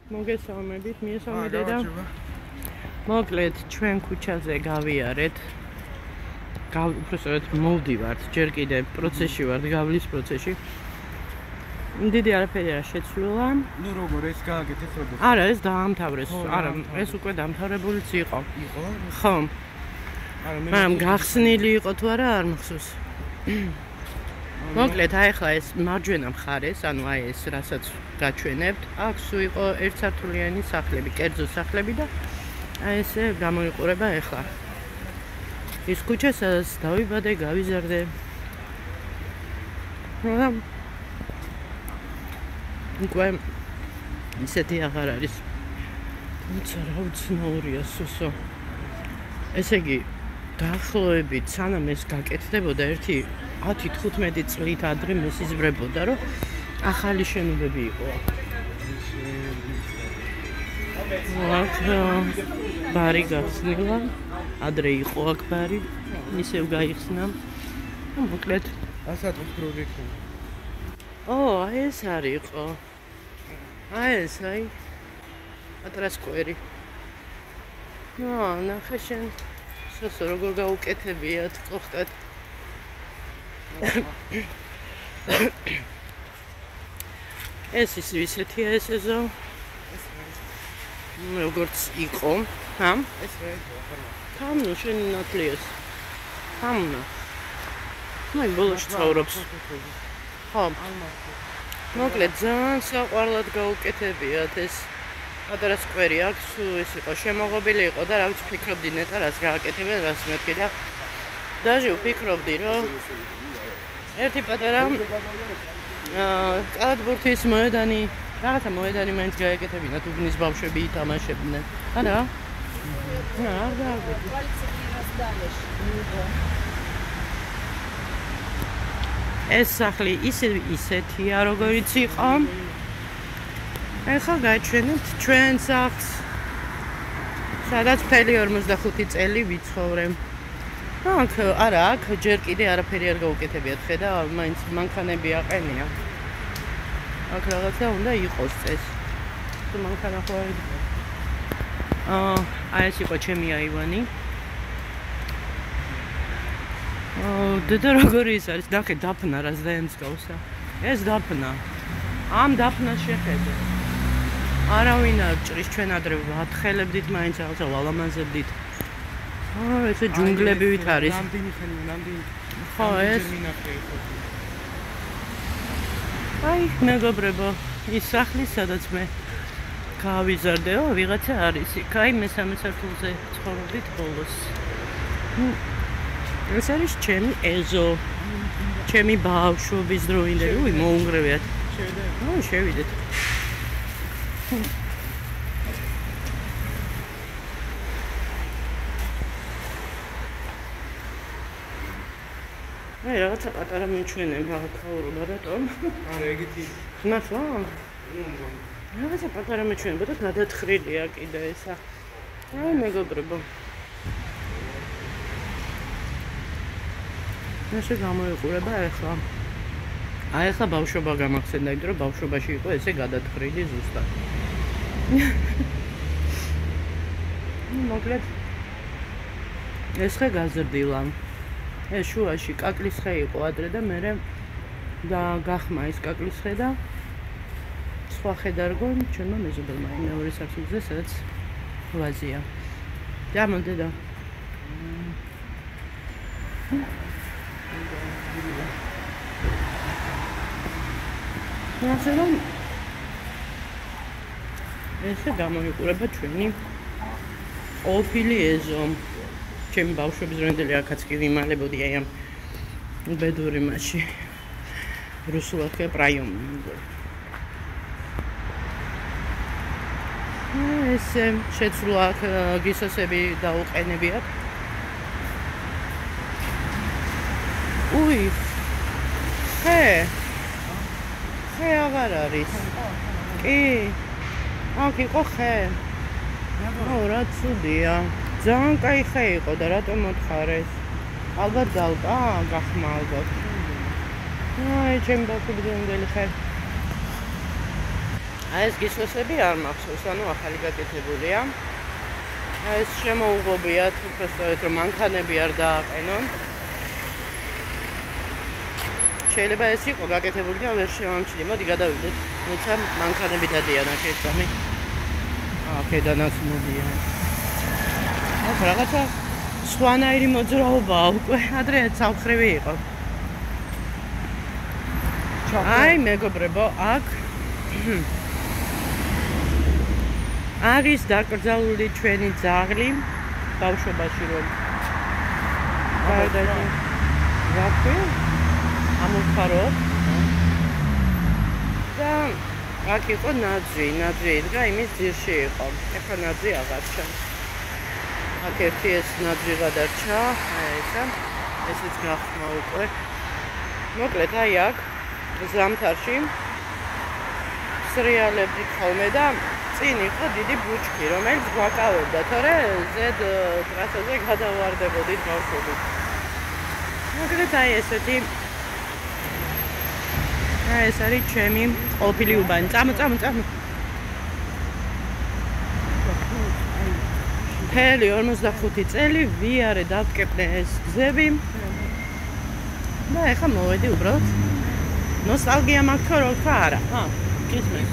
მოგესალმებით, მიესალმე და მოკლედ ჩვენ ქუჩაზე გავიარეთ. უბრალოდ მოვდივართ, ჯერ კიდევ პროცესში ვართ, გავლის პროცესში. დიდი არაფერი არ შეცვლილა. ნუ როგორ ეს გააკეთეთ როგორ? არა, ეს დაამთავრეს. არა, ეს უკვე დამთავრებულიც იყო. იყო? ხო. მაგრამ გახსნილი იყო თუ არა არ მახსოვს. მოკლედ, აი ახლა ეს მარჯვენა მხარეს, ანუ აი ეს რასაც გაჩვენებთ, აქ სულ იყო ერთსართულიანი სახლები, კერძო სახლები და აი ესე გამოიყურება ახლა. ის ქუჩა სადაც დავიბადე, გავიზარდე. უკვე ისეთი აღარ არის. თუმცა რა უცნაურია სუსო. ესე იგი, დაახლოებით სანამ ეს გაკეთდებოდა ერთი 10-15 წლით ადრე მესიზმრებოდა, რომ ახალი შენობები იყო. აქ ბარი გახსნილა, ადრე იყო აქ ბარი, ისევ გაიხსნა. მოკლედ, ასატყვის პროექტი. აი ეს არის იყო. აი ეს, აი პატარა სკვერი. ნახე შენ, სოსო როგორ გაუკეთებიათ, ყოხტად. ეს ის ისეთია ეს ეზო. როგორც იყო, ჰა? ეს რა იყო? თამნო შენ ნათლიეს. თამნო. ნაი ბოლოში ცხოვრობს. ხო. მოკლედ ძალიან საყვარლად გაუკეთებიათ ეს პატარა სკვერი აქ ეს იყო შემოღობილი იყო და რა ვიცი ფიქრობდი ნეტა რას გააკეთებენ რას მეთქი და დაჟე ვფიქრობდი რომ ერთი პატარა კალათბურთის მოედანი რაღაცა მოედანი მაინც გაეკეთებინათ უბნის ბავშვები ითამაშებდნენ არა? არ გავიგე ეს სახლი ისეთია როგორიც იყო. ახლა გაჩვენებთ ჩვენ სახლს. სადაც მთელი 45 წელი ვიცხოვრე. აქ არა, აქ ჯერ კიდე არაფერი არ გაუკეთებიათ, ხედა, მაინც მანქანები აყენია. აქ რაღაცა უნდა იყოს წესი. თუ მანქანა ხო არ იყო. ეს იყო ჩემი აივანი. დედა როგორი ის არის? ნახე დაფნა რას დაემსგავსა. ეს დაფნა. ამ დაფნას შეხედე. არავინ არ ჭრის ჩვენ ადრე ვათხელებდით მაინც რაღაცა ვალამაზებდით. ესე ჯუნგლებივით არის. ნამდვილი. ხო ეს. აი მეგობრებო, ის სახლი სადაც მე გავიზარდეო, ვიღაცა არის იქ. აი მესამე სართულზე ცხოვრობდით ბოლოს. ეს არის ჩემი ეზო. ჩემი ბავშვობის დროინდელი. უი, მოუნგრევიათ. შევიდეთ. აი რაღაცა პატარა მიჩვენება აქაურობა რატომ? არა ეგეთი. ნახო. რაღაცა პატარა მიჩვენება და გადათხრილია კიდე ესა. აი მეგობრებო. ესე გამოიყურება ახლა. აი ახლა ბავშვობა გამახსენდა, იმიტომ რომ ბავშვობაში იყო ესე გადათხრილი ზუსტად. მოკლედ ეს ხე გაზრდილა. ეს შუაში კაკლის ხე იყო ადრე და მე და გახმა ის კაკლის ხე და სხვა ხე დარგო ჩვენმა მეზობელმა მეორე სართულზე სადაც ვაზია. დამოდე და ნახე ესე გამოიყურება ჩვენი ყოფილი ეზო. ჩემი ბავშვობის დროინდელი აქაც კი ვიმალებოდი აი ამ ბედური მასში. რუსულად ხე პრაიომ. ესე შეცვლა აქ გისოსები დაუყენებიათ. უი. ხე აღარ არის. კი. აქ იყო ხე. რა ცუდია. ძალიან კაი ხე იყო და რატომ მოთხარეს? ალბათ გალკა, გახმა ალბათ. აი, ჩემი ბავშვობიდან ხე. ეს გისოსები არ მახსოვს, ანუ ახალი გაკეთებულია. ეს შემოუღობიათ, უბრალოდ რომ მანქანები არ დააყენონ. შეიძლება ეს იყო გაკეთებული და ვერ შევამჩნი. მოდი გადავიდეთ. თუმცა მანქანები დადიან აქ ერთამი. აქედანაც მოდიან. აქ რაღაცა სხვანაირი მოძრაობაა უკვე. ადრე ცალმხრივი იყო. აი მეგობრებო, აქ არის დაკრძალული ჩვენი ძაღლი ბავშვობაში რომ გარდაიჭირა. რა ამოხაროთ და აქ იყო ნაძვი იდგა იმის ძირში იყო. ეხლა ნაძვი აღარ ჩანს. აქ ერთი ეს ნაძვი გადარჩა, ესეც გახსნა უკვე. მოკლედ აი აქ ზამთარში სრიალებდი ხოლმე და წინ იყო დიდი ბუჩქი, რომელიც გვაკავებდა, თორემ ზედ ტრასაზე გადავარდებოდით ბავშვობით. მოკლედ აი ესეთი ეს არის ჩემი ყოფილი უბანი. წამო. მთელი 45 წელი ვიარე დავკეპნე ეს გზები. და ეხლა მოვედი უბრალოდ. ნოსტალგია მაქვს ხო, რა ვთქვა არა. გისმენთ.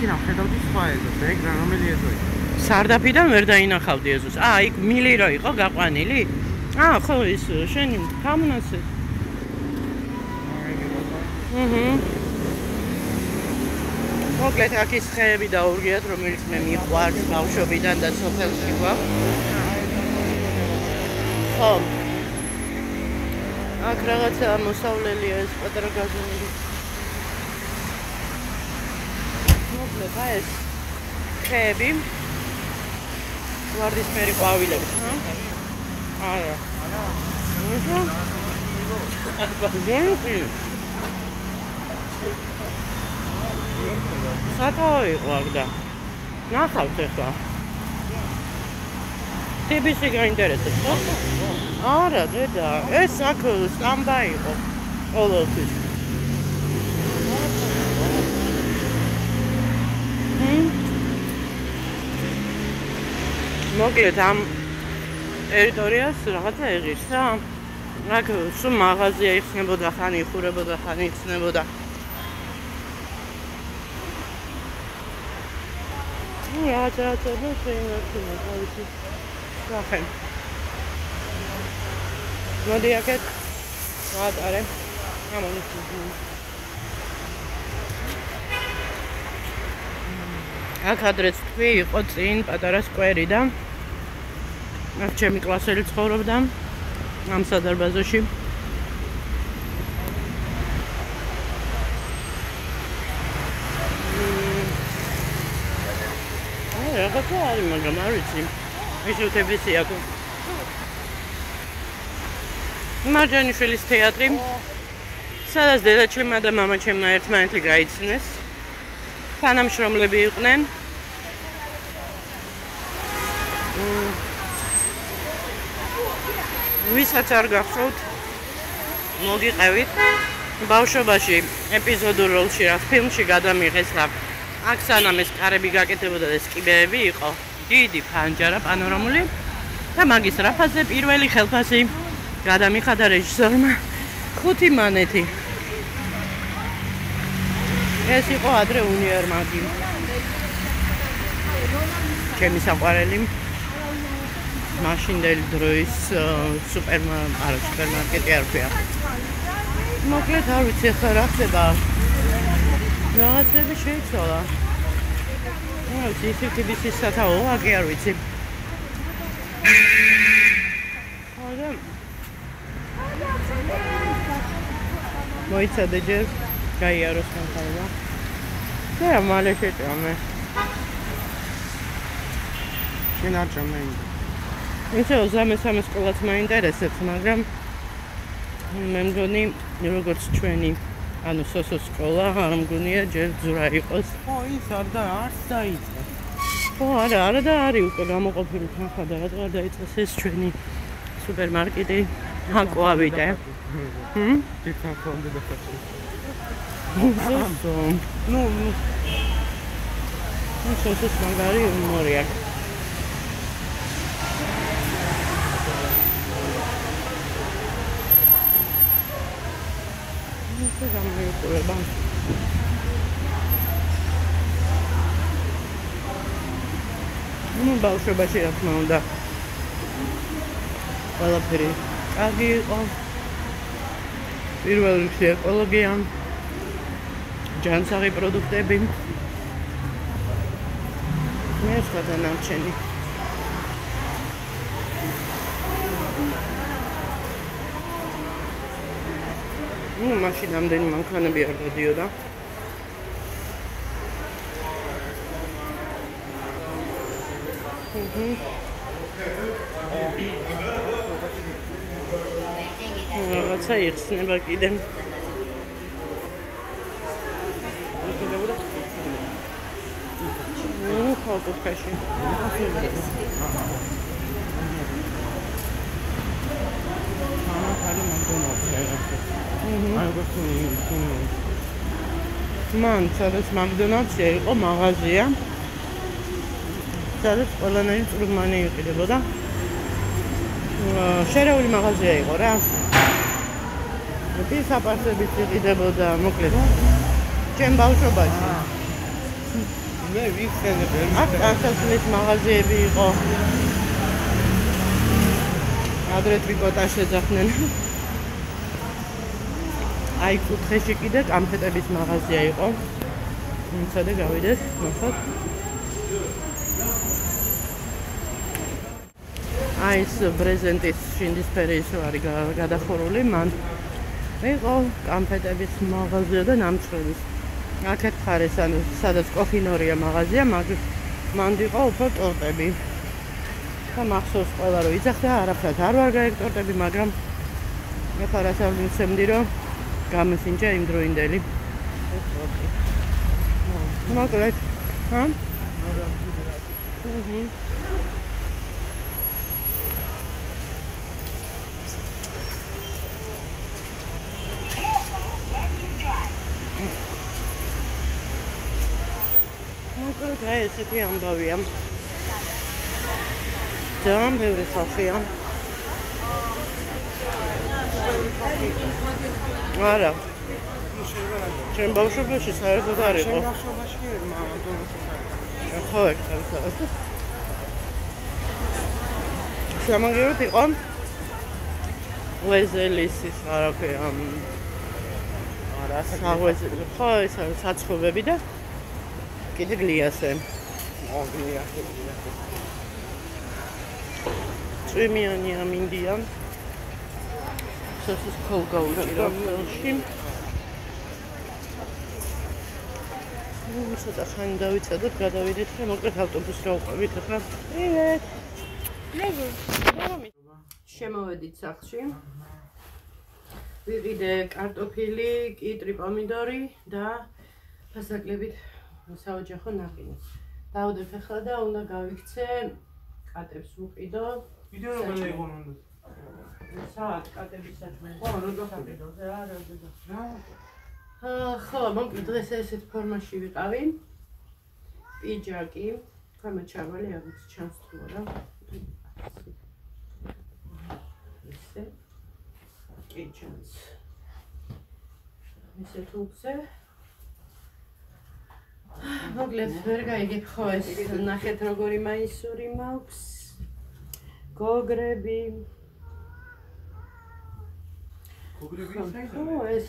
იქიდან ხედავდი სხვა ეზოს, ეგ რა რომელი ეზო იყო? სარდაფიდან ვერ დაინახავდი ეზოს. იქ მილი რო იყო გაყვანილი? ხო ის შენი გამონაცე. მოკლედ აქ ის ხეები დაურგიათ, რომელიც მე მიყვარს ბავშვობიდან და სოფელში გვაქვს. ხო. აქ რაღაცა მოსავლელია ეს პატარა გაზონები. მოკლედ ეს ხეები ვარდისფერი ყვავილები, არა. სათაო იყო აქ და ნახავთ ეხლა. ტიბისი გაინტერესებს, ხო? არა, დედა, ეს აქ სტამბა იყო ყოველთვის. მოკლედ ამ ტერიტორიას რაღაცა ეღირსა. აქ სულ მაღაზია იხსნებოდა, ხანი იხურებოდა, ხანი იხსნებოდა. რაღაცა ნუ შეიძლება თავისი სახე. მოდი აქეთ ვატარე. ამოდი. აქ ადრეც თქვი იყო წინ პატარა სკვერი და აქ ჩემი კლასელი ცხოვრობდა ამ სადარბაზოში. რაღაცა არის, მაგრამ არ ვიცი. ის უთებისი აქ. მარჯანიშვილის თეატრი, სადაც დედაჩემმა და მამაჩემმა ერთმანეთი გაიცნეს. თანამშრომლები იყვნენ. ვისაც არ გახსოვთ, მოგიყევით. ბავშვობაში ეპიზოდურ როლში რა ფილმში გადამიღეს და აქ სანამ ეს კარები გაკეთებოდა და ეს კიბეები იყო, დიდი ფანჯარა პანორამული და მაგის რაფაზე პირველი ხელფასი გადამიხადა რეჟისორმა 5 მანეთი. ეს იყო ადრე უნივერმაგი. ჩემი საყვარელი მაშინდელი დროის სუპერმარკეტი არ ქვია. მოკლედ არ ვიცი ახლა რა ხდება. რაღაცები შეიცვალა. რა ვიცი, ტიბისის სათაო, აგი არ ვიცი. მოიცადე ჯერ გაიაროს სამყარო. და მალე შეჭამე. შენ არ ჭამე. ისე 33 სკოლაც მაინტერესებს, მაგრამ მე მგონი როგორც ჩვენი ანუ სოსოს სკოლა არ მგონია ჯერ ძვრა იყოს. ის არ და არც დაიწყო. ხო, არა და არის უკვე გამოყოფილი თანხა და რა დაიწყეს ეს ჩვენი სუპერმარკეტი აკვავიტე. თვითონ ხონდა და ხაჭი. ნუ ეს მაგარი უმორი აქვს. ეს გამოიყურება. ბავშვობაში რა თქმა უნდა ყველაფერი კარგი იყო პირველ რიგში ეკოლოგია ჯანსაღი პროდუქტები მე სხვა დანარჩენი მაშინ ამდენი მანქანები არ გადიოდა რაღაცა იხსნება კიდე. ხო, კუთხეში. მან სადაც მაკდონალდსია იყო მაღაზია. სადაც ყველანაირი წვრილმანი იყიდებოდა. შერეული მაღაზია იყო რა. პისაპარსებით იყიდებოდა, მოკლედ. ჩემ ბავშვობაში. მე ვიხსენებ. აქ ასასლის მაღაზიები იყო. ადრე ტრიკოტაჟს ეძახდნენ. აი კუთხეში კიდე კამფეტების მაღაზია იყო. მიცადე გავიდეთ, ნახოთ. აი ეს ბრეზენტის შინდისფერი ისე არის გადახურული, მან იყო კამფეტების მაღაზია და ნამცხვრის. აქეთ ხარეს ანუ სადაც კოფინორია მაღაზია, მან იყო უფრო ტორტები. და მახსოვს ყველა რომ იძახდა არაფრად არ ვარ გაექტორტები, მაგრამ ეხლა რასაც ვიცემდი რომ გამოსინჯა იმდროინდელი. მოკლედ, ჰა? მოკლედ, აი ესეთი ამბავია. ძალიან ბევრი ხალხია. არა. ჩემ ბავშვობაში საერთოდ არ იყო. ჩემ ბავშვობაში მამადონს ხო, ეგ არის. სამაგიეროდ იყო ვეზელის ის არაფერი არა საღვეზელი. ხო, ეს არის საცხობები და კიდე გლიასე. გლიასე. წვიმიანი ამინდია. სოსის ქოლგაუჭირა ხელში. ცოტა ხანი დავიცადოთ, გადავიდეთ და მოკლედ ავტობუსს რა უყევით ახლა. привет. შემოვედით სახლში. ვიყიდე კარტოფილი, კიტრი, პომიდორი და ფასაკლებით საოჯახო ნახინი. დავდებ ახლა და უნდა გავიქცე კატებს ვუყიდო. ვიდეო როგორ იყო უნდა? საათ კატების საჭმელი. ხო, რა გახდიდოზე? რა. ხო, მოკლედ დღეს ესეთ ფორმაში ვიყავი. პიჯაკი, ქვემოთ ჩავალი, აღიც ჩანს თუ არა. ესე. კი ჩანს. ესე თუქზე. მოკლედ ვერ გაიგებ ხო ეს ნახეთ როგორი მაისური მაქვს. გოგრები. ხო, ეს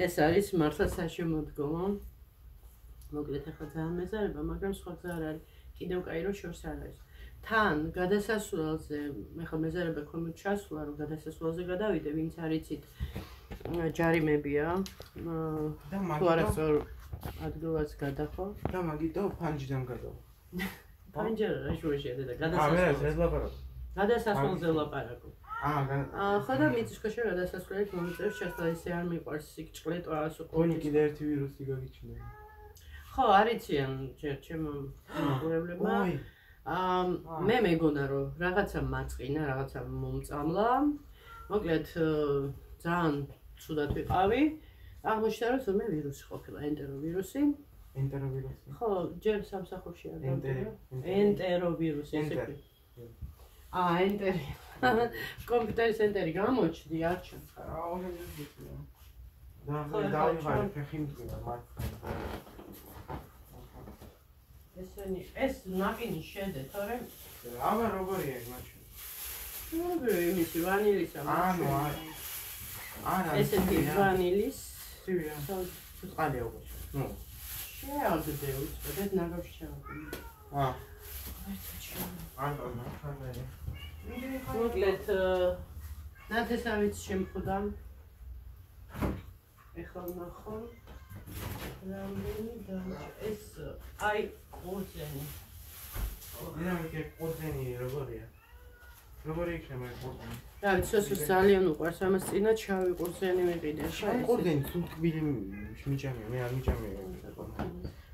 ეს არის მართლა საშემოდგომო. მოკლედ ახლა ძალიან მეზარება, მაგრამ სხვა გზა არ არის. კიდევ კაირო შორს არ არის. თან გადასასვლელზე, მე ხო მეზარება ქვემოთ ჩასვლა, რომ გადასასვლელზე გადავიდე, ვინც არ იცით, ჯარიმებია. თუ არასწორ ადგილას გადახო. და მაგიტო ფანჯიდან გადავა. ფანჯარა რა შუაშია და გადასასვლელზე ლაპარაკობ. ხო და მიწის ქვეშ გადასასვლელით მომიწევს ჩასვლა ისე არ მიყვარს სიკჭკლეტვა ასო კონი კიდე ერთი ვირუსი გაგიჩნდა. ხო, არიციან ჯერ ჩემო მეგობრებმა. მე მეგონა რომ რაღაცა მაწყინა, რაღაცა მომწამლა. მოკლედ ძალიან ცუდად ვიყავი. აღმოჩნდა რომ თურმე ვირუსი ყოფილა, ენტეროვირუსი. ენტეროვირუსი. ხო, ჯერ სამსახურში არ დავწერა. ენტეროვირუსი ესე კი. ენტერი. კომპიუტერის ენტერი გამოჩდი არჩევ. დავიღალე ფეხი მდგება მარცხნივ. ესენი ეს ნაკინი შედე, თორე აბა როგორია ეს მაშინ? როგორია იმისი ვანილისა? არა. ესეთი ვანილის. ცივია. წყალი აქვს. ნუ. შეავდე უცბად ნაგავში ჩავაგდე. მოკლედ ნათესავით შემხდამ. ეხლა ნახო. რამდენი დამჭა ეს აი ყურძენი. მე ყურძენი როგორია? როგორი იქნება ყურძენი? რა ვიცი, ძალიან უყვარს ამას წინა ჩავი ყურძენი მიყიდე. ყურძენი თუ თბილი მიჭამია, მე არ მიჭამია.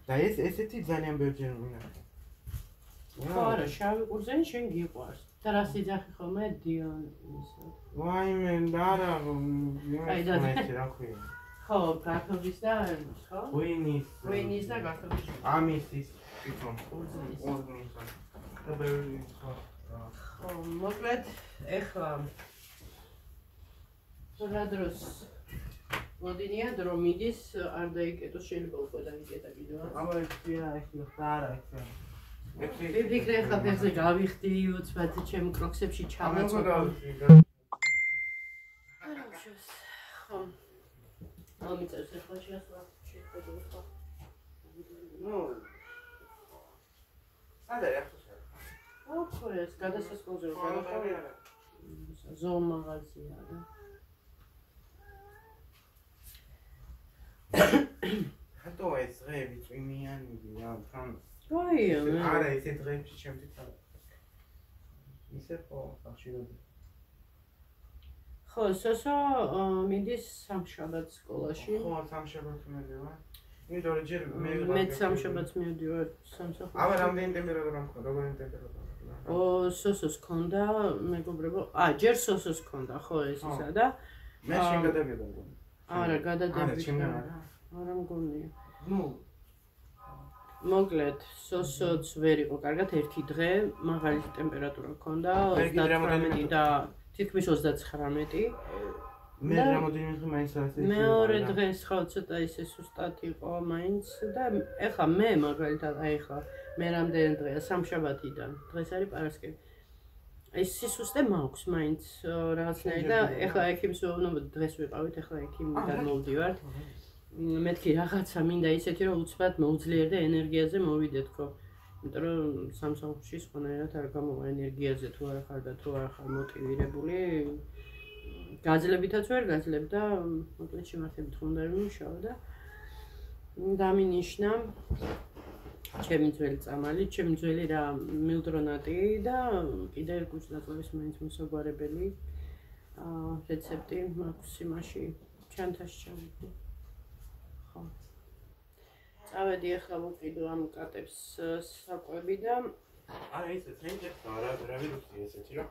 და ესეთი ძალიან ბევრჯერ მინახე. ხო, არა, შავი ყურძენი შენ გიყვარს. და რა სიძახი ხოლმე დიონისო. ვაიმე, არა, მე რა ქვია. ხო, გართობის და ხო? ღვინის და გართობის. ამისის თვითონ ყურძნის. და ბევრი ხო. ხო, მოკლედ ეხლა რა დროს მოდინია დრო მიდის არ დაიკეტოს შეიძლება უკვე დაიკეტა კიდევ. აბა ექცია ეხლა და არა ექცია. ვიფიქრე ხა ფეხზე გავიხდი უცბად ჩემ კროქსებში ჩავაწოდო. არა უშავს. ხო. ამიწევს ეხლა შეასვა შეხედო ხო. ნუ. სადაა ახლა? ოქროს გადასასვლელზე გადაყავი. ზომა მაღაზია და ხატო ეს დღეები წვიმიანია თან აი არა ესე დღეებში შემთხვევა ისე ხშირად ხო სოსო მიდის სამშაბათ სკოლაში ხო სამშაბათ მედივა იმიტომ რომ ჯერ მე სამშაბათს მივდივარ სამსახურში აბა რამდენი ტემპერატურა მქონდა როგორი ტემპერატურა სოსოს ქონდა მეგობრებო ჯერ სოსოს ქონდა ხო ეს ისა და მე შენ გადაგედა არა გადადებით არა მგონია ნუ მოკლედ სოსოც ვერ იყო კარგად ერთი დღე მაღალი ტემპერატურა ჰქონდა 38 და თითქმის 39 მე რამოდენიმე დღე მაინც ასე მეორე დღეს ხო ცოტა ისე სუსტად იყო მაინც და ეხლა მე მაგალითად აი ეხლა მე რამდენი დღეა სამშაბათიდან დღეს არის პარასკევი ეს სისუსტე მაქვს მაინც რაღაცნაირად და ეხლა ექიმს ვეუბნებოდი დღეს ვიყავით ეხლა ექიმიდან მოვდივართ მეთქი რაღაცა მინდა ისეთი რომ უცბად მოუძლიერ და ენერგიაზე მოვიდე თქო იმიტომ რომ სამსახურში სხვანაირად არ გამოვა ენერგიაზე თუ არა ხარ და თუ არა ხარ მოტივირებული გაძლებითაც ვერ გაძლებ და მოკლედ შემართებით უნდა ვიმუშაო და დამინიშნა ჩემი ძველი წამალი, ჩემი ძველი რა მილდრონატი და კიდე გუჭდაწლების მაინც მოსაგვარებელი რეცეპტი მაქვს იმაში ჩანთაში ჩავიდი. ხო. წავედი ახლა ვუყიდო ამ კატებს საკვები და არა ეს წინჯერა რა ვირუსია ესეთი რომ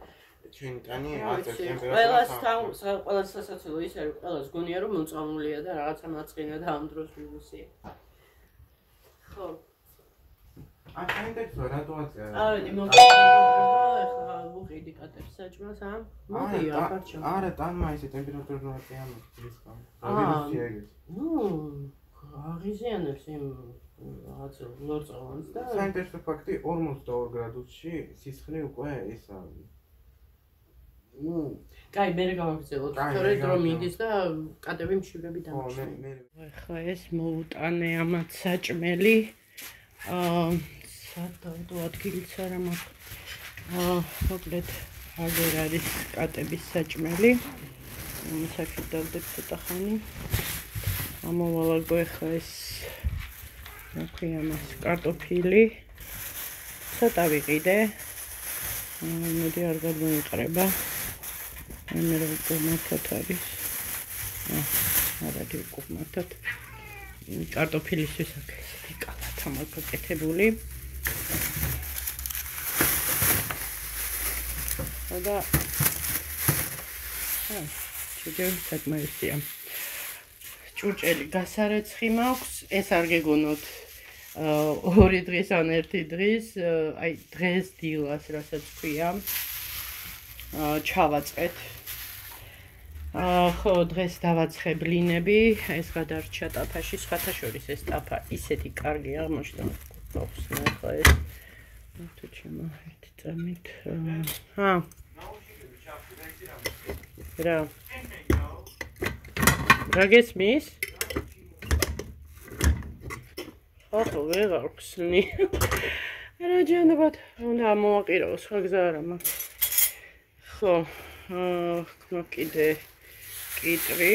ჩვენ ტანი აწერ ტემპერატურა ყველას სასაცილო ის არის ყველას გონია რომ მოწამულია და რაღაცა მაწყინა და ამ დროს ვირუსია. ხო. აჩენდებს რატო აწერ? ავედი ახლა ვუყიდი კატებს საჭმელს მოდი აკარჩა. არა ტანმა ესე ტემპერატურა რა აწია ის ხომ. რა ვირუსია ეგეთ? ნუ აღიზიანებს იმ რაღაცა ლორწოვანს და საინტერესო ფაქტი 42 გრადუსში სისხლი უკვე ისა კაი მე გავაგრძელოთ თორე დრო მიდის და კატები მშივრები დამჭირდა. ხო ეს მოუტანე ამათ საჭმელი სადავდო ადგილიც არა მაქვს მოკლედ აგერ არის კატების საჭმელი საქმე დავდებ ცოტა ხანი ამოვალაგო ეხლა ეს რა ქვია მას კარტოფილი ცოტა ვიყიდე მოდი არ გადმოიყრება მე რა უკუმათად არის არა დიუკუმათად კარტოფილისთვის აქ ესეთი კალა მართლა მაგ გაკეთებული. და ჯერ საკმაოსია. ჭურჭელი გასარეცხი მაქვს, ეს არ გეგონოთ 2 დღის ან 1 დღის, აი დღეს დილას რასაც ქვია. ჩავაწყეთ. ხო, დღეს დავაცხე ბლინები, ეს გადარჩა ტაფაში, სხვათა შორის ეს ტაფა ისეთი კარგი აღმოჩნდა, გვაქვს ნახა ეს. თუ ჩემო ერთი წამით. რა გესმის? ხო, ვეღარ ხსნი. რა ჯანებად, უნდა მოვაყირავო, სხვა გზა არ მაქვს. ხო, კიდე კიტრი,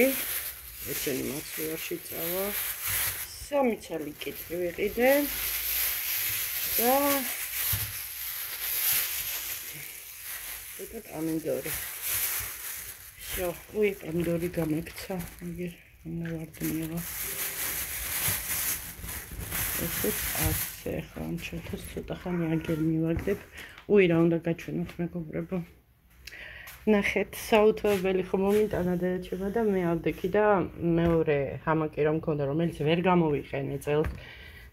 ესენი მაცივარში წავა. 3 ცალი კიტრი ვიყიდე. და ეს ამინდორი. Всё, ой, помидоры გამექცა, აგერ უნდა ვარდნიო. ესეც ასე ხან ჩათოს ცოტა ხანი აგერ მივაგდებ. უი, რა უნდა გაჩვენოთ მეგობრებო. ნახეთ, საუთოებელი ხომ მომიტანა დედაჩება და მე ავდექი და მეორე ჰამაკი რომ მქონდა, რომელიც ვერ გამოვიყენე წელს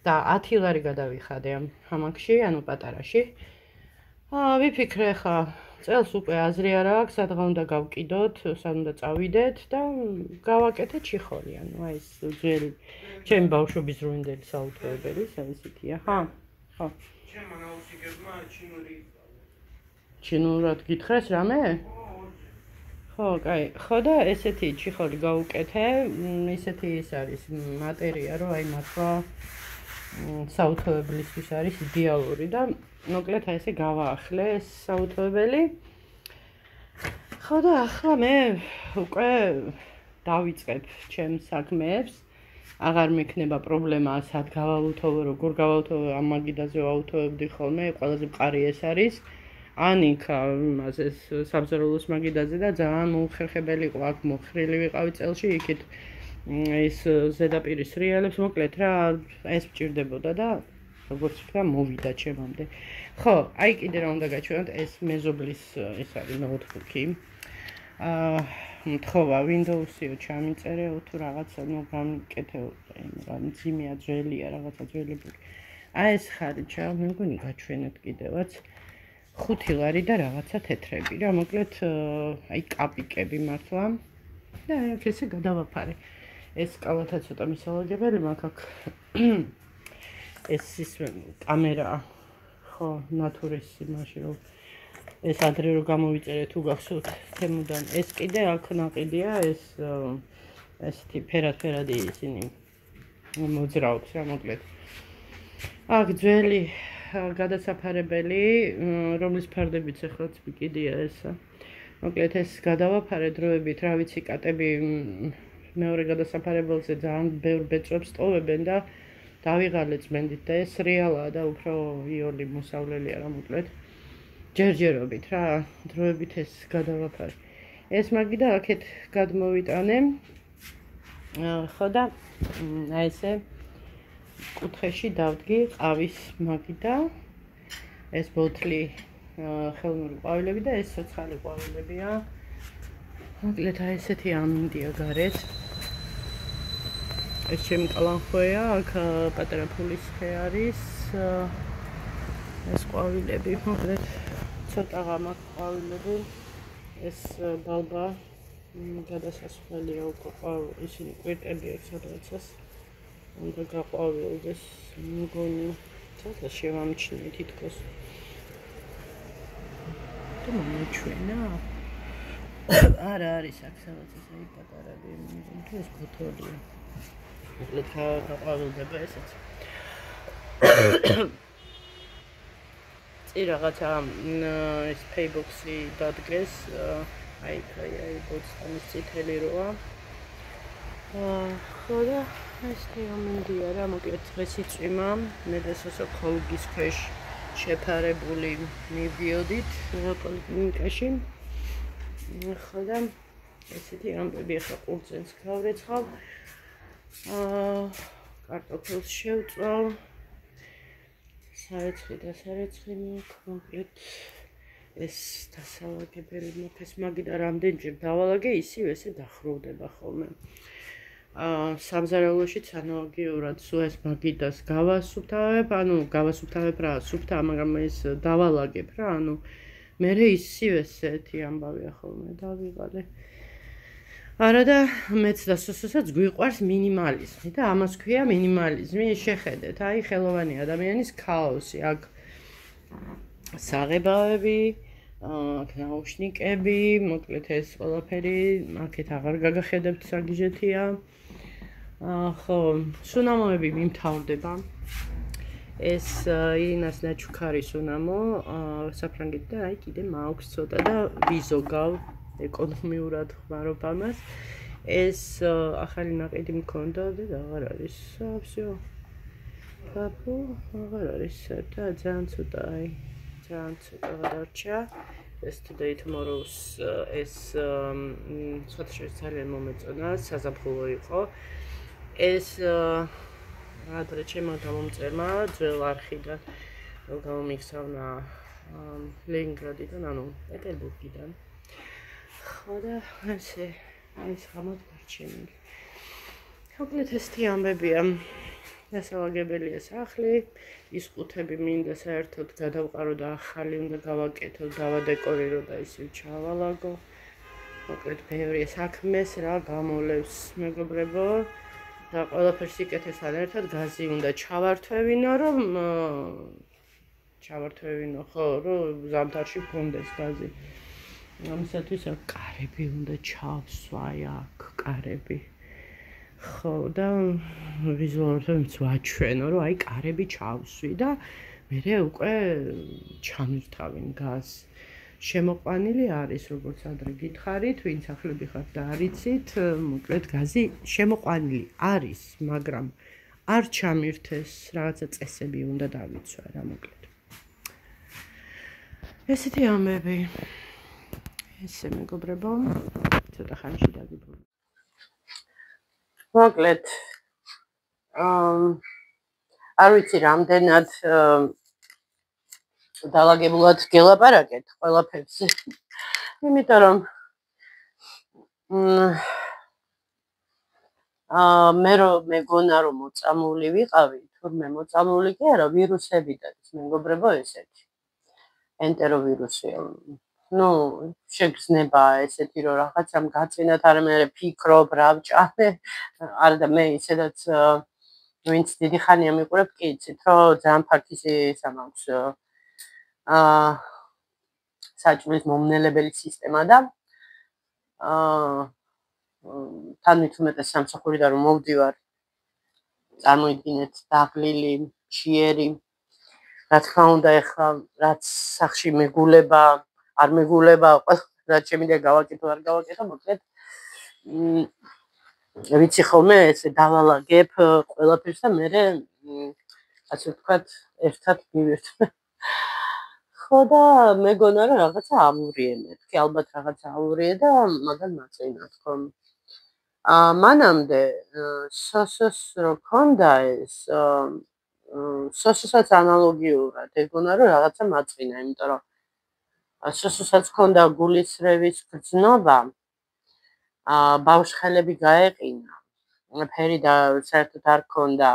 და 10 ლარი გადავიხადე ამ ჰამაკში, ანუ პატარაში. ვიფიქრე ხა წელს უკვე აზრი არ აქვს, სადღა უნდა გავკიდოთ, სად უნდა წავიდეთ და გავაკეთე ჩიხორი, ანუ აი ეს ძველი ჩემი ბავშვობის დროინდელი საუთოებელი, ისეთია, ხო? ხო. ჩემმა ნაუსიგებმა ჩინური ჩინურად გითხრეს რამე? ხო, კაი. ხო და ესეთი ჩიხორი გავუკეთე, ისეთი ის არის მატერია, რომ აი მართლა საუთოებლისთვის არის იდეალური და მოკლედ აი ესე გავაახლე ეს საუთოებელი. ხო და ახლა მე უკვე დავიწყებ ჩემს საქმეებს. აღარ მექნება პრობლემა სად გავაუთოვო, როგორ გავაუთოვო, ამ მაგიდაზე ვაუთოვებდი ხოლმე, ყველაზე მყარი ეს არის. ანიკა იმაზე საბზერულოს მაგიდაზე და ძალიან მოუხერხებელი იყო, აქ მოხრილი ვიყავი წელში, იქით ეს ზედაპირის რეალებს მოკლედ რა ეს მჭირდებოდა და როგორც ვთქვა მოვიდა ჩემამდე. ხო, აი კიდე რა უნდა გაჩვენოთ, ეს მეზობლის ეს არის ნოუთბუქი. მთხოვა Windows-იო ჩამიწერეო თუ რაღაცა, ნუ გამკეთეო, რა მძიმეა, ძველია, რაღაცა ძველებური. აი ეს ხარჯა, მე მგონი გაჩვენეთ კიდევაც 5 ლარი და რაღაცა თეთრები რა, მოკლედ აი კაპიკები მართლა. და აი აქ ესე გადავაფარე. ეს კალათა ცოტა მისალაგებელი მაქვს აქ. ეს ის კამერა ხო ნატურის იმაში რომ ეს ადრე რომ გამოვიწერე თუ გახსოვთ თემუდან ეს კიდე აქ ნაყიდია ეს ესეთი ფერად-ფერადი ისინი მოძრაობს რა მოკლედ აქ ძველი გადასაფარებელი რომლის ფარდებიც ახლაც მიკიდია ეს მოკლედ ეს გადავაფარე დროებით რა ვიცი კატები მეორე გადასაფარებელზე ძალიან ბევრ ბეწვებს ტოვებენ და დავიღალე წმენდით და ეს რეალაა და უფრო იოლი მოსავლელია რა მოკლედ ჯერჯერობით რა დროებით ეს გადავაფარე ეს მაგი და აქეთ გადმოვიტანე ხო და აი ესე კუთხეში დავდგი ყავის მაგი და ეს ბოთლი ხელმური ყვავილები და ეს ცოცხალი ყვავილებია მოკლედ აი ესეთი ამინდია გარეთ ეს ჩემი კალანხვეა, აქ პატარა ფულის ხე არის. ეს ყვავილები, მოკლედ ცოტა ღამაკ ყვავილები. ეს ბალბა გადასასვლელია უკვე ისინი კვირტები აქვს სადღაცას. უნდა გაყვავილდეს, მგონი ცოტა შევამჩნიე თითქოს. თუ მომეჩვენა? არა არის აქ სადღაც ესე პატარები, თუ ეს ბოთოლია. მოკლედ გაყვავილდება ესეც. წინ რაღაცა ეს paybox-ი დადგეს, აი ბოთლის წითელი როა. ხო და ეს თეომინდია რა, მოკლედ დღეს იწვიმა, მე და სოსო ხოლგის ქვეშ შეფარებული მივდიოდით პოლიკლინიკაში. ხო და ესეთი ამბები ახლა ყურძენს გავრეცხავ. კარტოფილს შევწვალ, საეცლი და სარეცლი მაქვს მოკლედ ეს დასალაგებელი მოქეს მაგიდა რამდენჯერ დავალაგე ისივ ესე დახროვდება ხოლმე სამზარეულოშიც ანალოგიურად სულ ეს მაგიდას გავასუფთავებ ანუ გავასუფთავებ რა სუფთა მაგრამ ეს დავალაგებ რა ანუ მერე ისივ ესეთი ამბავია ხოლმე დავიღალე არა და მეც და სუსუსაც გვიყვარს მინიმალიზმი და ამას ქვია მინიმალიზმი შეხედეთ აი ხელოვანი ადამიანის ქაოსი აქ საღებავები აქ ნაუშნიკები მოკლედ ეს ყველაფერი აქეთ აღარ გაგახედებთ საგიჟეთია ხო სუნამოები მიმთავრდება ეს ირინას ნაჩუქარი სუნამო საფრანგეთ და აი კიდე მაქვს ცოტა და ვიზოგავ ეკონომიურად ხმარობ ამას ეს ახალი ნაყიდი მქონდა და აღარ არის всё პაპუ აღარ არის და ძალიან ცოტა აი ძალიან ცოტა გადარჩა yesterday tomorrow's ეს ცოტა ძალიან მომეწონა საზაფხულო იყო ეს ადრე ჩემმა გამომწერმა ძველ არხიდან რომ გამომიხსოვნა ლენინგრადიდან ანუ პეტერბურგიდან ხო და ესე ეს გამოდგარჩენილი მოკლედ ესეთი ამბებია დასალაგებელია სახლი ის ყუთები მინდა საერთოდ გადავყარო და ახალი უნდა გავაკეთო დავადეკორირო და ისევ ჩავალაგო მოკლედ ბევრი საქმეს რა გამოლევს მეგობრებო და ყველაფერს იკეთესთან ერთად გაზი უნდა ჩავართვევინო რომ ხო რომ ზამთარში გქონდეს გაზი ამისათვის კარები უნდა ჩავსვაი აქ კარები ხო და ვიზუალურად ვაჩვენო რომ აი კარები ჩავსვი და მე უკვე ჩამირთავინ გაზს შემოყვანილი არის როგორც ადრე გითხარით ვინც ახლები ხართ და არიცით მოკლედ გაზი შემოყვანილი არის მაგრამ არ ჩამირთეს რაღაცა წესები უნდა დავიცვა რა მოკლედ ესეთი ამბები ესე მეგობრებო ცოტა ხანში დაგიბრუნდით მოკლედ არ ვიცი რამდენად დალაგებულად გელაპარაკეთ ყველაფერს იმიტომ რომ მე მეგონა რომ მოწამული ვიყავი თურმე მოწამული კი არა ვირუსებიდან მეგობრებო ესეთი ენტეროვირუსია ну შეგრძნება ესეთი რომ რაღაცამ გაწინათ არა მე ფიქრობ რა ვჭამე არა და მე ისედაც ვინც დიდი ხანია მიყურებ კი იცით რომ ძალიან ფართისი ისა მაქვს საჭმლის მომნელებელი სისტემა და თან მithumetes სამსახურიდან რომ მოვდივარ წარმოიდგინეთ დაღლილი მშიერი რა თქმა უნდა ეხლა რაც სახში მეგულება არ მეგულება რაც შემიძლია გავაკეთო არ გავაკეთო მოკლედ ვიცი ხოლმე ესე დავალაგებ ყველაფერს და მე ასე ვთქვათ ერთად მივირთმე ხო და მეგონა რომ რაღაცა ამურიე მეთქი ალბათ რაღაცა ამურიე და მაგალ მაწინა თქო მანამდე სოსოს რო ქონდა ეს სოსოსაც ანალოგიურად ეგონა რომ რაღაცა მაწინა იმიტომ რომ სოსოსაც ქონდა გულისრევის გრძნობა ბავშვხელები გაეყინა ფერი და საერთოდ არ ქონდა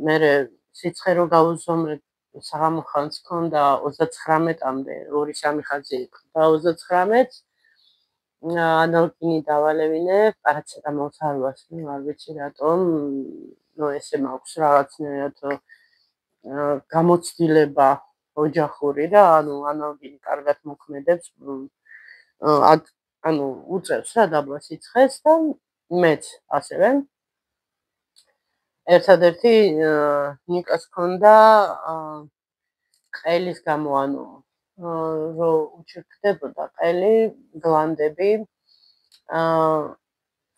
მე სიცხე რო გავუზომრე საღამო ხანს ქონდა 39-მდე 2-3 ხაზი იყო და 39-ს ანალგინი დავალევინე პარაცეტამოლს არ ვასწრებ არ ვიცი რატომ ნუ ესე მაქვს რაღაცნაირად გამოცდილება ოჯახური და ანუ ანალგინი კარგად მოქმედებს ანუ უწევს რა დაბლა სიცხეს და მეც ასევე ერთადერთი ნიკას ქონდა ყელის გამო ანუ რო უჩერქდებოდა ყელი გლანდები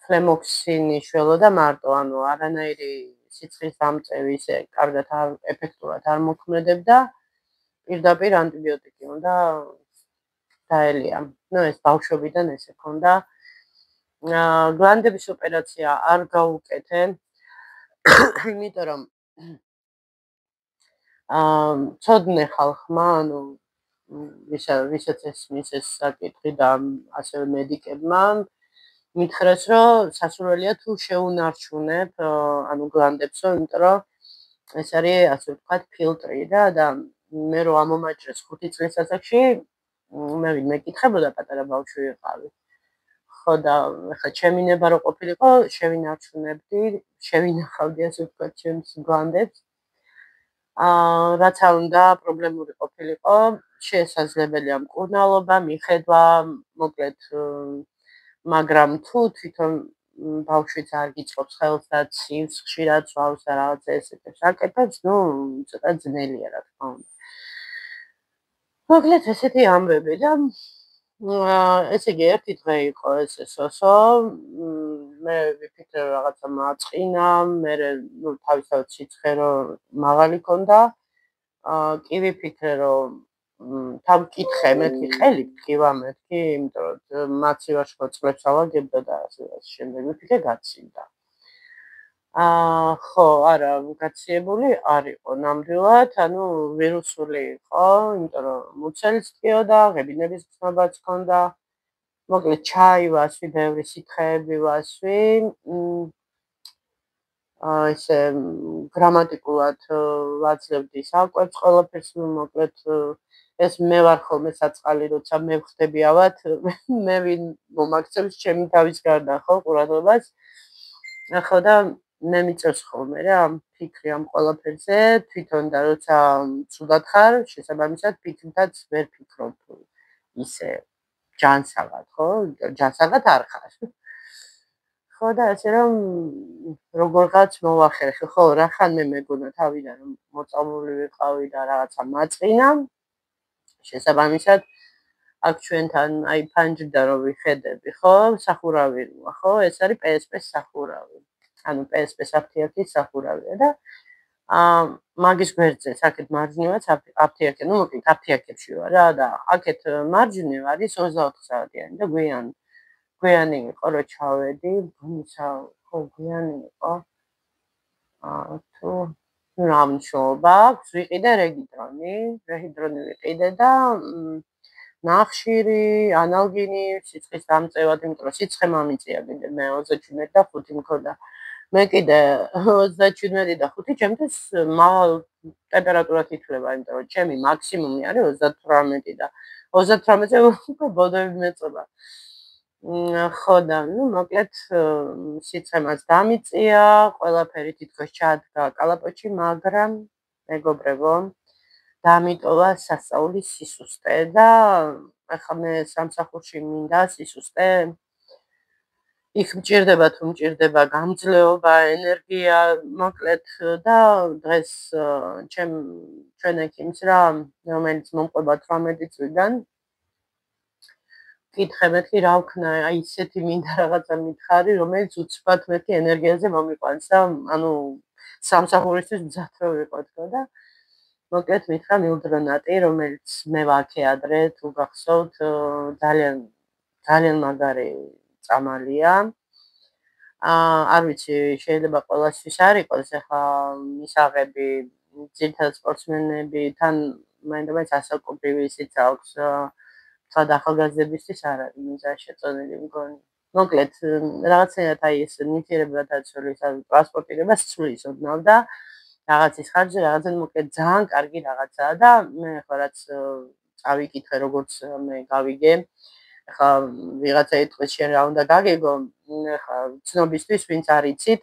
ფლემოქსინი შველოდა მარტო ანუ არანაირი სიცხის დამწევი ისე კარგად ეფექტურად არ მოქმედებდა პირდაპირ ანტიბიოტიკი უნდა დაელია ну ეს ბავშვობიდან ესე ქონდა გლანდების ოპერაცია არ გავუკეთე იმიტომ რომ ცოდნე ხალხმა, ანუ ვისაც ესმის ეს საკითხი და ასევე მედიკებმა მითხრეს, რომ სასურველია თუ შეუნარჩუნებ ანუ გლანდებსო, იმიტომ რომ ეს არის ასე ვთქვათ ფილტრი და მე რო ამომაჭრეს 5 წლის ასაკში მე მეკითხებოდა პატარა ბავშვი ვიყავი. ხო და ახლა ჩემი ნება რო ყოფილიყო, შევინახავდი ასე ვთქვათ ჩემს გლანდებს. რაც არ უნდა პრობლემური ყოფილიყო, შესაძლებელია მკურნალობა, მიხედვა, მოკლედ მაგრამ თუ თვითონ ბავშვიც არ გიწყობს ხელს და ცივს ხშირად სვავს და რაღაცა ესეთებს აკეთებს, ნუ ცოტა ძნელია რა თქმა უნდა. მოკლედ ესეთი ამბები და ესე იგი ერთი დღე იყო ეს სოსო, მე ვიფიქრე რომ რაღაცა მაწყინა, მე ნუ თავისთავად სიცხერო მაღალი ქონდა. კი ვიფიქრე რომ თავკითხე მეთქი ყელი თქვა მეთქი, იმიტომ რომ მაცივაშკო წლებს ავაგებდა და ასე შემდეგ ვიფიქრე გაცივდა. ხო, არა, გაციებული არ იყო ნამდვილად, ანუ ვირუსული იყო, იმიტომ რომ მუცელიც ტკიოდა, ღებინების გრძნობაც ჰქონდა. მოკლედ ჩაი ვასვი, ბევრი სითხეები ვასვი. ესე გრამატიკულად ვაძლევდი საკვებს ყველაფერს, მოკლედ ეს მე ვარ ხოლმე საწყალი, როცა მე ვხდები ავად, მე ვინ მომაქცევს ჩემი თავის გარდა ხო ყურადღებას. ხო და მე მიწევს ხოლმე რა ფიქრი ამ ყველაფერზე, თვითონ და როცა ცუდად ხარ, შესაბამისად ფიქრითაც ვერ ფიქრობ ისე ჯანსაღად, ხო? ჯანსაღად არ ხარ. ხო და ასე რომ როგორღაც მოვახერხე, ხო, რახან მე მეგონა თავიდან რომ მოწამული ვიყავი და რაღაცა მაწყინა. შესაბამისად აქ ჩვენთან აი ფანჯრიდან რომ ვიხედები, ხო, სახურავი როა, ხო, ეს არის PSP-ს სახურავი. ანუ PSP-ს აფთიაქის სახურავია და მაგის გვერდზე საკეთ მარჯვნივაც აფთიაქი, ნუ მოკლედ აფთიაქებში ვარ რა და აქეთ მარჯვნივ არის 24 საათიანი და გვიანი იყო რომ ჩავედი, ხო გვიანი იყო. თუ რა მნიშვნელობა აქვს, ვიყიდე რეგიდრონი ვიყიდე და ნახშირი, ანალგინი, სიცხის დამწევად, იმიტომ რომ სიცხე მომიწია კიდე მე 37 და 5 მქონდა. მე კიდე 37 და 5 ჩემთვის მაღალ ტემპერატურად ითვლება, იმიტომ რომ ჩემი მაქსიმუმი არის 38 და 38-ზე უკვე ბოდები მეწობა. ხო და ნუ მოკლედ სიცხემაც დამიწია, ყველაფერი თითქოს ჩადგა კალაპოტში, მაგრამ მეგობრებო, დამიტოვა სასწაულის სისუსტე და ახლა მე სამსახურში მინდა სისუსტე. იქ მჭირდება თუ მჭირდება გამძლეობა, ენერგია, მოკლედ და დღეს ჩვენ ექიმს რა, რომელიც მომყვება 18 წლიდან კითხე მეთქი რა ვქნა, აი ისეთი მინდა რაღაცა მითხარი, რომელიც უცბად მეთქი ენერგიაზე მომიყვანს და ანუ სამსახურისთვის მზად რო ვიყო თქო და მოკლედ მითხრა მილდრონატი, რომელიც მე ვაქე ადრე თუ გახსოვთ, ძალიან მაგარი წამალია. არ ვიცი, შეიძლება ყველასთვის არ იყოს, ახლა მისაღები, ძირითადად სპორტსმენები, თან მაინდა-მაინც ასაკობრივი ისიც აქვს, სხვა ახალგაზრდებისთვის არ არის მიზანი შეწონილი მგონი. მოკლედ, რაღაცნაირად აი ეს ნივთიერება დაცული, ტრანსპორტირება სცვლის ოდნავ და რაღაცის ხარჯზე, რაღაცა მოკლედ ძალიან კარგი რაღაცაა და მე ხო რაც წავიკითხე, როგორც მე გავიგე. ახლა ვიღაცა იტყვის შენ რა უნდა გაგეგო, ახლა ცნობისთვის ვინც არ იცით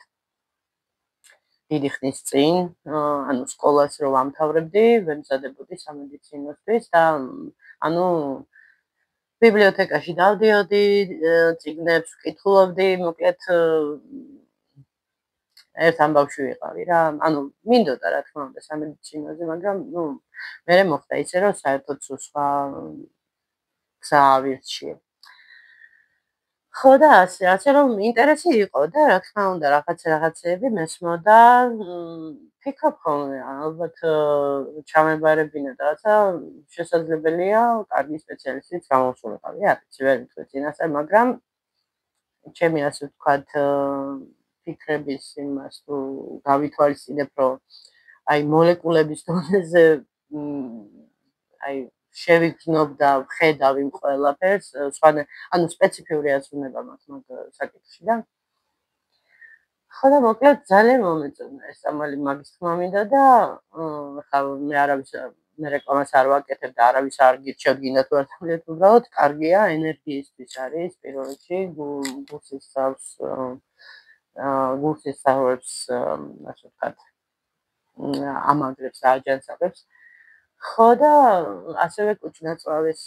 დიდი ხნის წინ, ანუ სკოლას რო ვამთავრებდი, ვემზადებოდი სამედიცინოსთვის და ანუ ბიბლიოთეკაში დავდიოდი, წიგნებს ვკითხულობდი, მოკლედ ერთ ამბავში ვიყავი რა, ანუ მინდოდა რა თქმა უნდა სამედიცინოზე, მაგრამ ნუ მერე მოხდა ისე რომ საერთოდ სხვა გზა ავირჩიე. ხო და ასე რომ ინტერესი იყო და რა თქმა უნდა რაღაცეები მესმოდა, ფიქრობ ხოლმე ალბათ ჩამებარებინა და რაღაცა შესაძლებელია კარგი სპეციალისტიც გამოვსულიყავი, არ ვიცი, ვერ ვიტყვი წინასწარ, მაგრამ ჩემი ასე ვთქვათ ფიქრების იმას თუ გავითვალისწინებ, რომ აი მოლეკულების დონეზე აი შევიგრძნობ და ვხედავ იმ ყველაფერს, ანუ სპეციფიური აზროვნება მაქვს მაგ საკითხში და ხო და მოკლედ ძალიან მომეწონა ეს ამალი მაგის თქმა მინდა და ხა მე არავის მე რეკლამას არ ვაკეთებ და არავის არ გირჩევ გინდა თუ არ თამბილეთ უბრალოდ კარგია ენერგიისთვის არის პირველ რიგში გულსის სწავლებს ასე ვთქვათ ამაგრებს აჯანსაღებს ხო და ასევე კუჭნაწლავის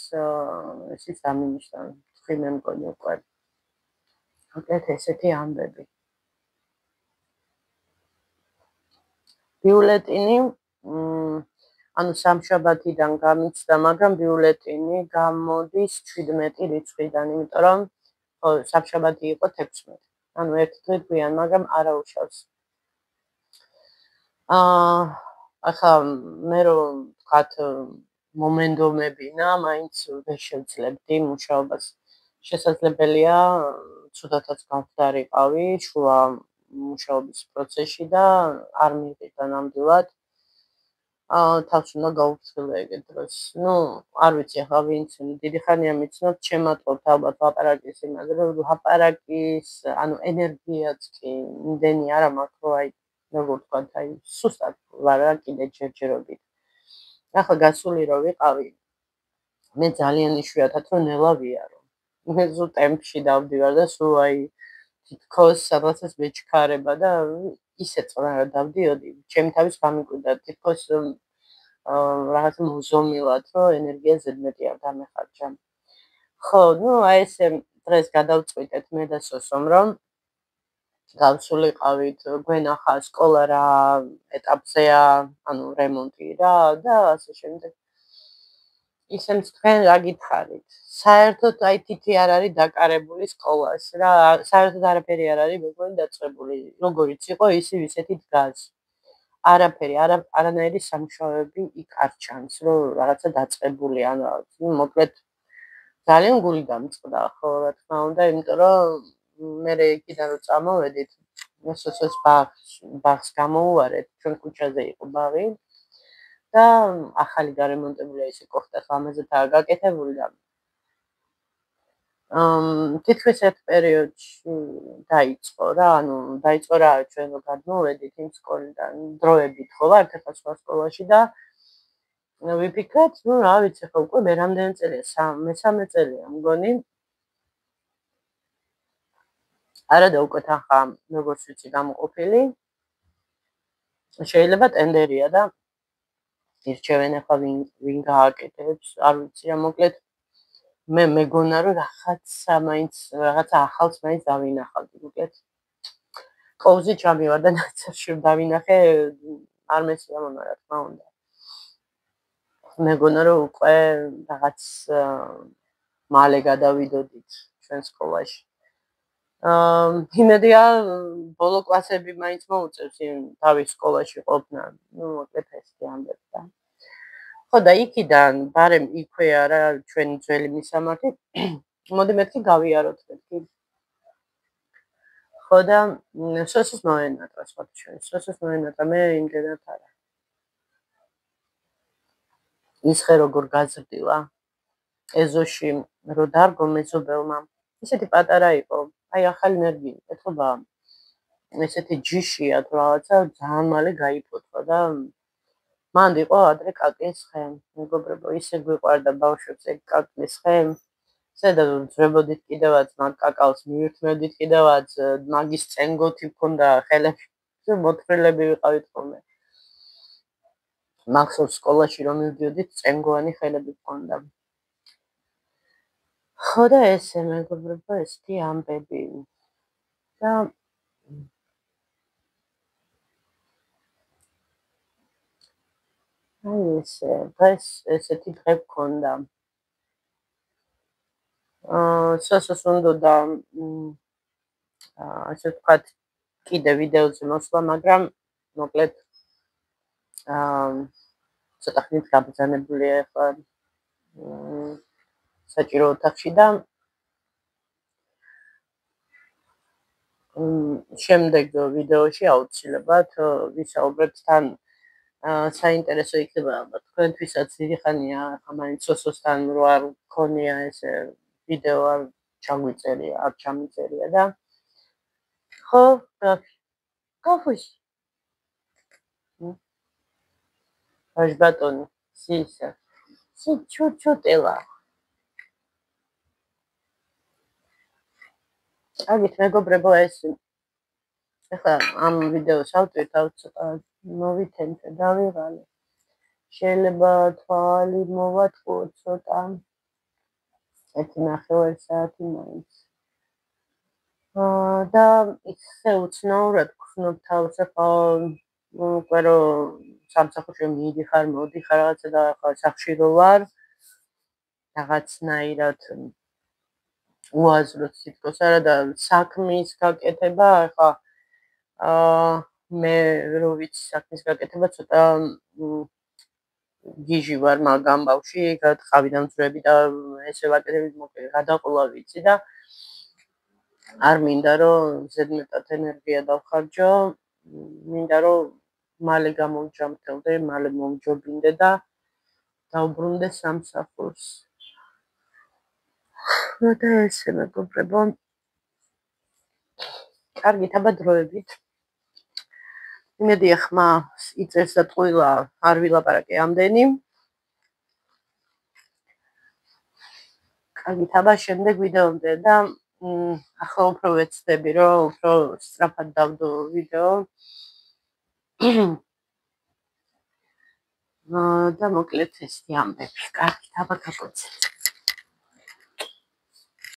ისიც დამინიშნა თქვი მე მგონი უკვე მოკლედ ესეთი ამბები ბიულეტინი ანუ სამშაბათიდან გამიცდა, მაგრამ ბიულეტინი გამოდის 17 რიცხვიდან, იმიტომ რომ სამშაბათი იყო 16. ანუ ერთ დღით გვიან, მაგრამ არა უშავს. ახლა მე რომ ვთქვათ მომენდომებინა, მაინც ვერ შევძლებდი მუშაობას. შესაძლებელია ცუდათაც გამხდარიყავი შუა მუშაობის პროცესში და არ მივიღე ნამდვილად თავს უნდა გაუფრთხილდე ეგეთ დროს. ნუ არ ვიცი ახლა ვინც დიდი ხანია მიცნობ, შემატყობთ ალბათ ლაპარაკის იმაზე, რომ ლაპარაკის, ანუ ენერგიაც კი იმდენი არა მაქვს, რომ აი როგორ ვთქვათ, აი სუსტად ვარ კიდე ჯერჯერობით. ახლა გასული რო ვიყავი, მე ძალიან იშვიათად რომ ნელა ვიარო. მე ზუ ტემპში დავდივარ და სულ აი თითქოს სადღაცას მეჩქარება და ისე წვრა დავდიოდი, ჩემი თავის გამიკვირდა თითქოს რაღაც მოზომილად, რომ ენერგია ზედმეტი არ დამეხარჯა. ხო, ნუ აი ესე დღეს გადავწყვიტეთ მე და სოსომ, რომ გავსულიყავით გვენახა სკოლა რა ეტაპზეა, ანუ რემონტი რა და ასე შემდეგ. ისე თქვენ რა გითხარით? საერთოდ აი თითი არ არის დაკარებული სკოლას რა, საერთოდ არაფერი არ არის მეგონი დაწყებული. როგორიც იყო, ისე ისეთი დგას. არაფერი, არანაირი სამუშაოები იქ არ ჩანს, რომ რაღაცა დაწყებული ან რაღაც. მოკლედ ძალიან გული გამწყდა, ხო, რა თქმა უნდა, იმიტომ რომ მე იქიდან რომ წამოვედით, მოსოცოს ბაღს გამოუვარეთ, ჩვენ ქუჩაზე იყო ბაღი და ახალი გარემონტებულია ისე კოხტას ამაზეთაა გაკეთებული და თითქმის ერთ პერიოდში დაიწყო რა, ანუ დაიწყო რა, ჩვენ რომ გადმოვედით იმ სკოლიდან, დროებით ხო ვართ ახლა სხვა სკოლაში და ვიფიქრეთ, ნუ რა ვიცი, ხო უკვე მე რამდენი წელია, მე-13 წელია მგონი. არა და უკვე თან ხარ, როგორც ვიცი, გამოყოფილი. შეიძლება ტენდერია და ირჩევენ ახლა ვინ გააკეთებს, არ ვიცი რა, მოკლედ მე მეგონა რომ რაღაცა ახალს მაინც დავინახავდი, მოკლედ კოვზი ჩამივარ და ნაცარში დავინახე, არ მესიამონა რა თქმა უნდა. მეგონა რომ უკვე რაღაც მალე გადავიდოდით ჩვენ სკოლაში. იმედია ბოლო კლასები მაინც მოუწევს თავის სკოლაში ყოფნა. ნუ მოკლედ ესეთი ამბები და ხო და იქიდან ბარემ იქვე არა ჩვენი ძველი მისამართი. მოდი მეთქი გავიაროთ მეთქი. ხო და სოსის მოენატრა სხვა ჩვენ. სოსის მოენატრა მე იმდენად არა. ისხე როგორ გაზრდილა. ეზოში რო დარგო მეზობელმა. ისეთი პატარა იყო. აი ახალი ნერგი, ეთქობა. ესეთი ჯიშია თუ რაღაცა ძალიან მალე გაიფოთვა და მანდ იყო ადრე კაკლის ხე. მეგობრებო, ისე გვიყვარდა ბავშვებს ეგ კაკლის ხე. ზედა ძრებოდით კიდევაც მაგ კაკალს მივირთმევდით კიდევაც მაგის წენგოთი მქონდა ხელები. მოთხრილები ვიყავით ხოლმე. მახსოვს სკოლაში რომ მივდიოდით წენგოვანი ხელები მქონდა. ხო და ესე მეგობრებო, ესეთი ამბები. და აი ესე, დღეს ესეთი დღე მქონდა. სოსოს უნდა ასე ვთქვათ, კიდე ვიდეოზე მოსვლა, მაგრამ მოკლედ ცოტა ხნით გაბრძანებულია ახლა საჭირო ოთახში და შემდეგ ვიდეოში აუცილებლად ვისაუბრებთ თან საინტერესო იქნება ალბათ თქვენთვისაც დიდი ხანია ახლა მაინც სოსოსთან რო არ გქონია ეს ვიდეო არ ჩამიწერია არ ჩამიწერია და ხო კაფეში ბატონი სისა სი ჩუჩუტელა აგით მეგობრებო ეს ახლა ამ ვიდეოს ავტორი ცოტა მოვითენთე დავიღალე შეიძლება თვალი მოვატყუო ცოტა 1.5 საათი მაინც და ისე უცნაურად გხსნობ თავს ახლა უკვე რომ სამსახურში მიდიხარ მოდიხარ რაღაცა და ახლა სახში რო ვარ რაღაცნაირად უაზროდ თითქოს არა და საქმის გაკეთება ახლა მე რო ვიცი საქმის გაკეთება ცოტა გიჟი ვარ მაგ ამბავში გადყავი დამძვრები და ესე ვაკეთებ მოკლედ გადაყოლა ვიცი და არ მინდა რომ ზედმეტად ენერგია დავხარჯო მინდა რომ მალე გამოვჯამრთელდე მალე მომჯობინდე და დავბრუნდე სამსახურს და ესე მეგობრებო კარგით აბა დროებით იმედია ხმა იწეს და ტყუილა არ ვილაპარაკე ამდენი კარგით აბა შემდეგ ვიდეომდე და ახლა უფრო ვეცდები რომ უფრო სწრაფად დავდო ვიდეო და მოკლედ ესეთი ამბები კარგით აბა გაგოცეთ